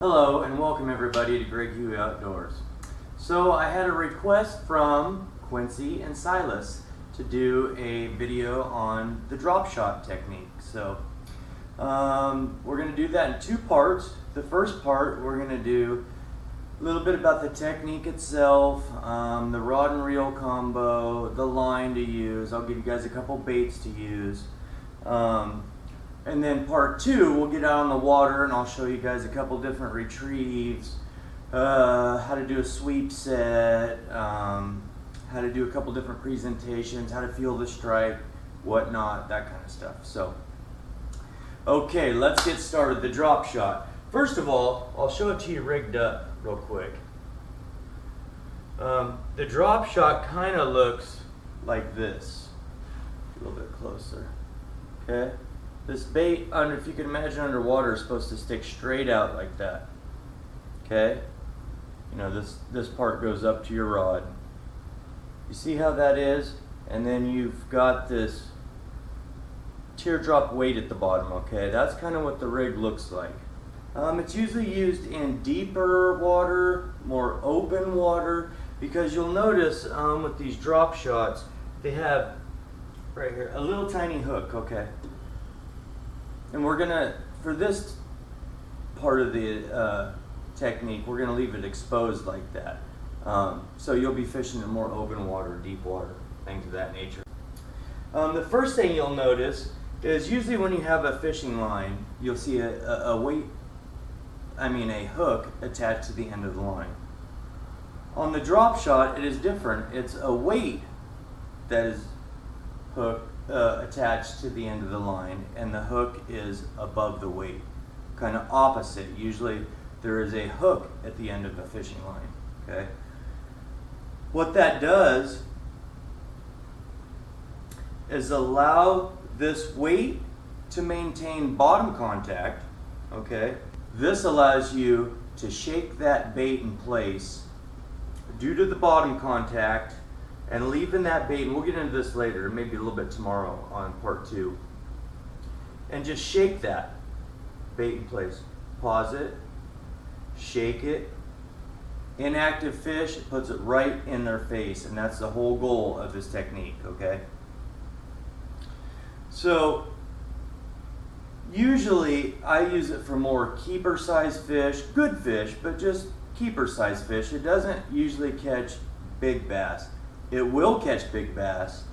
Hello and welcome everybody to Greg Huey Outdoors. So I had a request from Quincy and Silas to do a video on the drop shot technique. So we're going to do that in two parts. The first part we're going to do a little bit about the technique itself, the rod and reel combo, the line to use. I'll give you guys a couple baits to use. And then part two, we'll get out on the water and I'll show you guys a couple different retrieves, how to do a sweep set, how to do a couple different presentations, how to feel the strike, whatnot, that kind of stuff. So, okay, let's get started. The drop shot. First of all, I'll show it to you rigged up real quick. The drop shot kind of looks like this. A little bit closer, okay? This bait, if you can imagine underwater, is supposed to stick straight out like that. Okay? You know, this part goes up to your rod. You see how that is? And then you've got this teardrop weight at the bottom, okay? That's kind of what the rig looks like. It's usually used in deeper water, more open water, because you'll notice with these drop shots, they have, right here, a little tiny hook, okay? And we're gonna, for this part of the technique, we're gonna leave it exposed like that. So you'll be fishing in more open water, deep water, things of that nature. The first thing you'll notice is usually when you have a fishing line, you'll see a hook attached to the end of the line. On the drop shot, it is different. It's a weight that is hooked, attached to the end of the line, and the hook is above the weight, kind of opposite. Usually there is a hook at the end of a fishing line. Okay, what that does is allow this weight to maintain bottom contact. Okay, this allows you to shake that bait in place due to the bottom contact and leaving that bait, and we'll get into this later, maybe a little bit tomorrow on part two, and just shake that bait in place. Pause it, shake it. Inactive fish, it puts it right in their face, and that's the whole goal of this technique, okay? So usually I use it for more keeper size fish, good fish, but just keeper size fish. It doesn't usually catch big bass. It will catch big bass,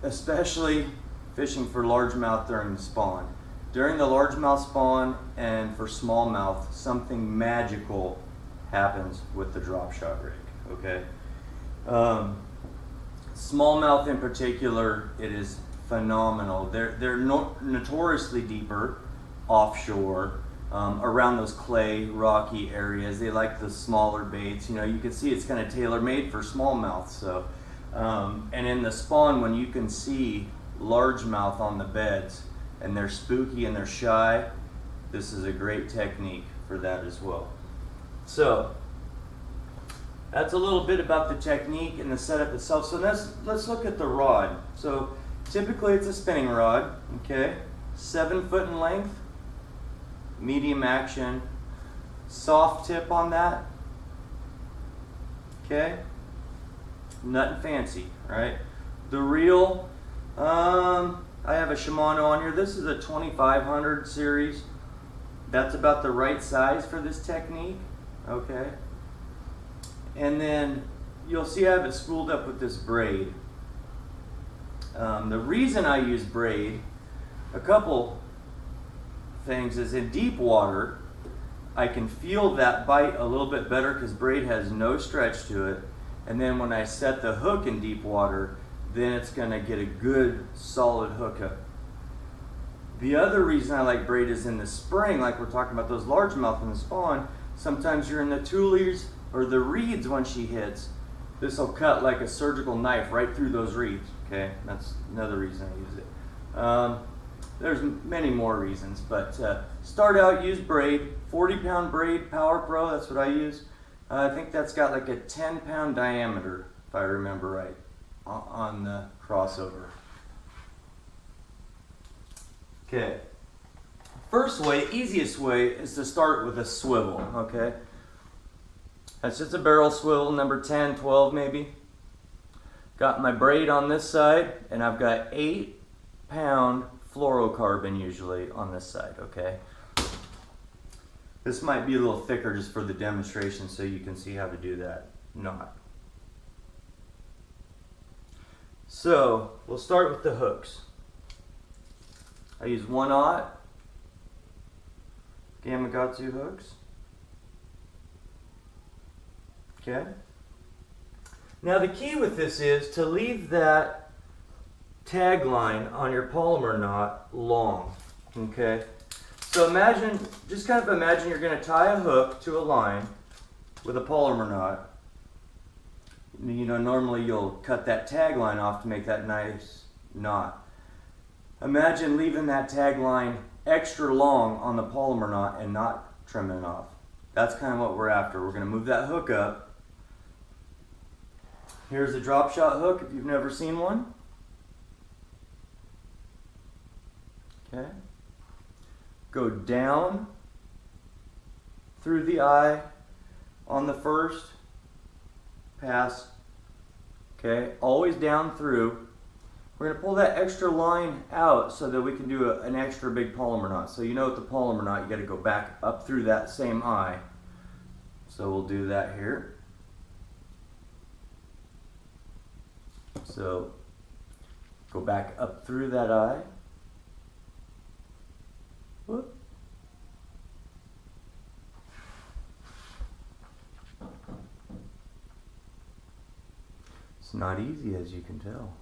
especially fishing for largemouth during the spawn. During the largemouth spawn and for smallmouth, something magical happens with the drop shot rig, okay? Smallmouth in particular, it is phenomenal. They're notoriously deeper offshore, around those clay, rocky areas. They like the smaller baits. You know, you can see it's kind of tailor-made for smallmouth. So, and in the spawn, when you can see largemouth on the beds, and they're spooky and they're shy, this is a great technique for that as well. So, that's a little bit about the technique and the setup itself. So let's look at the rod. So, typically it's a spinning rod, okay? 7 foot in length. Medium action, soft tip on that, okay? Nothing fancy, right? The reel, I have a Shimano on here. This is a 2500 series. That's about the right size for this technique, okay? And then you'll see I have it spooled up with this braid. The reason I use braid, a couple things, is in deep water I can feel that bite a little bit better because braid has no stretch to it, and then when I set the hook in deep water, then it's going to get a good solid hookup. The other reason I like braid is in the spring, like we're talking about those largemouth in the spawn, sometimes you're in the tules or the reeds. When she hits, this will cut like a surgical knife right through those reeds, okay? That's another reason I use it. There's many more reasons, but start out, use braid, 40-pound braid, Power Pro, that's what I use. I think that's got like a 10-pound diameter, if I remember right, on the crossover. Okay, First way, easiest way, is to start with a swivel, okay? That's just a barrel swivel, number 10, 12 maybe. Got my braid on this side, and I've got 8-pound fluorocarbon usually on this side, okay? This might be a little thicker just for the demonstration so you can see how to do that knot. So, we'll start with the hooks. I use 1/0 Gamakatsu hooks. Okay? Now the key with this is to leave that tag line on your polymer knot long. Okay? So imagine, just kind of imagine you're going to tie a hook to a line with a polymer knot. You know, normally you'll cut that tag line off to make that nice knot. Imagine leaving that tag line extra long on the polymer knot and not trimming it off. That's kind of what we're after. We're going to move that hook up. Here's a drop shot hook if you've never seen one. Okay. Go down through the eye on the first pass. Okay, always down through. We're going to pull that extra line out so that we can do an extra big polymer knot. So you know with the polymer knot, you got to go back up through that same eye. So we'll do that here. So go back up through that eye. Whoop. It's not easy, as you can tell.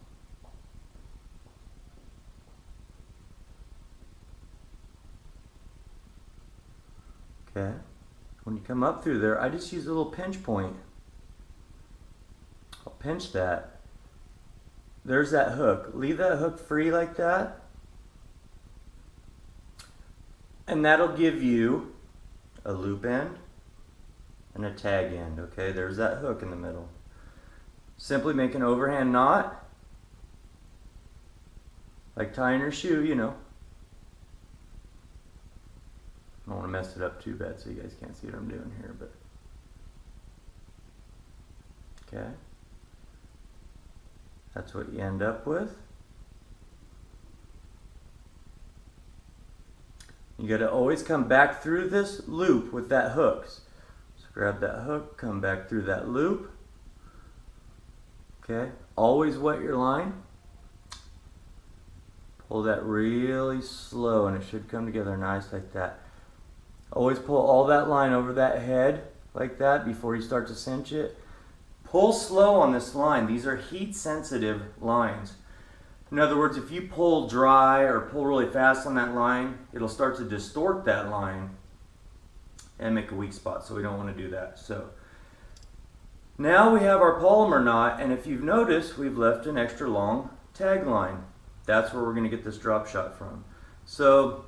Okay, when you come up through there, I just use a little pinch point. I'll pinch that. There's that hook. Leave that hook free like that. And that'll give you a loop end and a tag end. Okay, there's that hook in the middle. Simply make an overhand knot, like tying your shoe, you know. I don't want to mess it up too bad so you guys can't see what I'm doing here, but okay. That's what you end up with. You got to always come back through this loop with that hook. So grab that hook, come back through that loop. Okay, always wet your line. Pull that really slow and it should come together nice like that. Always pull all that line over that head like that before you start to cinch it. Pull slow on this line. These are heat sensitive lines. In other words, if you pull dry or pull really fast on that line, it'll start to distort that line and make a weak spot, so we don't want to do that. So now we have our polymer knot, and if you've noticed, we've left an extra long tag line. That's where we're going to get this drop shot from. So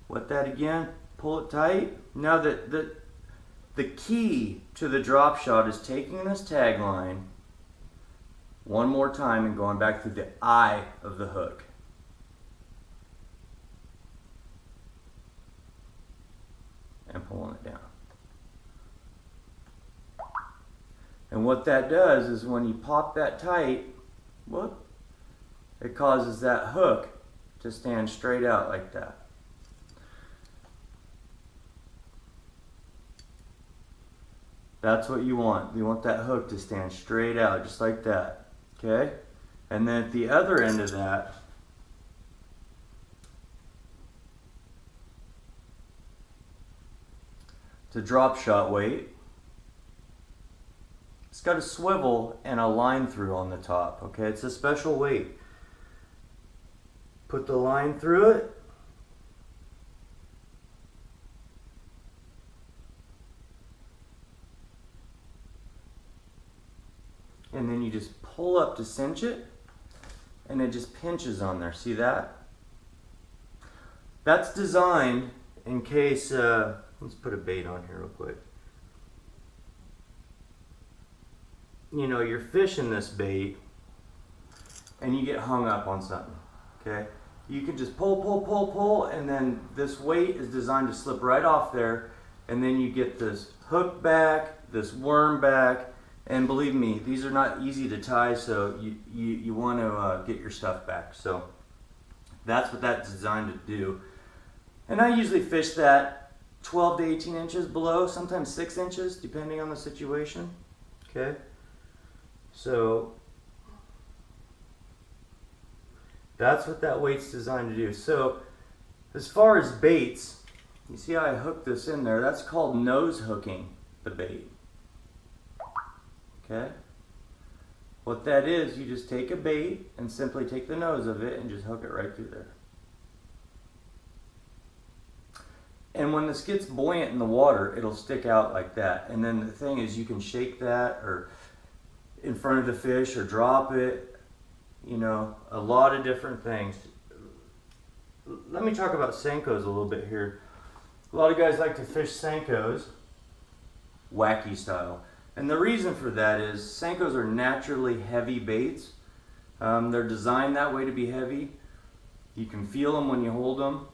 wet that again, pull it tight. Now the key to the drop shot is taking this tag line one more time and going back through the eye of the hook. And pulling it down. And what that does is when you pop that tight, whoop, it causes that hook to stand straight out like that. That's what you want. You want that hook to stand straight out, just like that. Okay? And then at the other end of that, to drop shot weight, it's got a swivel and a line through on the top. Okay? It's a special weight. Put the line through it. And then you just pull up to cinch it, and it just pinches on there. See that? That's designed in case, let's put a bait on here real quick. You know, you're fishing this bait, and you get hung up on something, okay? you can just pull, pull, pull, pull, and then this weight is designed to slip right off there, and then you get this hook back, this worm back, and believe me, these are not easy to tie, so you want to get your stuff back. So that's what that's designed to do. And I usually fish that 12 to 18 inches below, sometimes 6 inches, depending on the situation. Okay, so that's what that weight's designed to do. So as far as baits, you see how I hooked this in there? That's called nose hooking the bait. Okay? What that is, you just take a bait and simply take the nose of it and just hook it right through there. And when this gets buoyant in the water, it'll stick out like that. And then the thing is, you can shake that or in front of the fish or drop it, you know, a lot of different things. Let me talk about Senkos a little bit here. A lot of guys like to fish Senkos wacky style. And the reason for that is Senkos are naturally heavy baits. They're designed that way to be heavy. You can feel them when you hold them.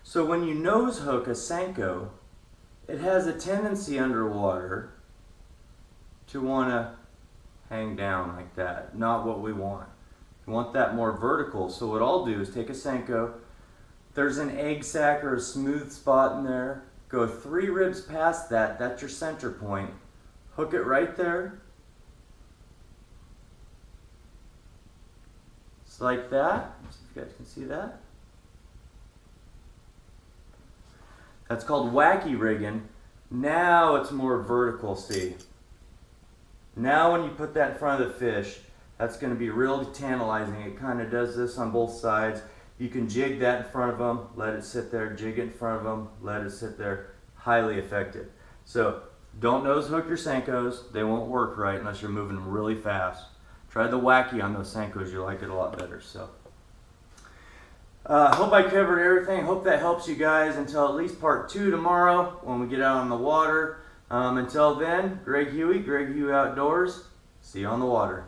So when you nose hook a Senko, it has a tendency underwater to want to hang down like that. Not what we want. We want that more vertical. So what I'll do is take a Senko. There's an egg sac or a smooth spot in there. Go 3 ribs past that. That's your center point. Hook it right there. Just like that. See if you guys can see that. That's called wacky rigging. Now it's more vertical, see. Now when you put that in front of the fish, that's going to be really tantalizing. It kind of does this on both sides. You can jig that in front of them, let it sit there, jig it in front of them, let it sit there. Highly effective. So don't nose hook your Senkos. They won't work right unless you're moving them really fast. Try the wacky on those Senkos. You'll like it a lot better. So hope I covered everything. Hope that helps you guys until at least part 2 tomorrow when we get out on the water. Until then, Greg Huey Outdoors. See you on the water.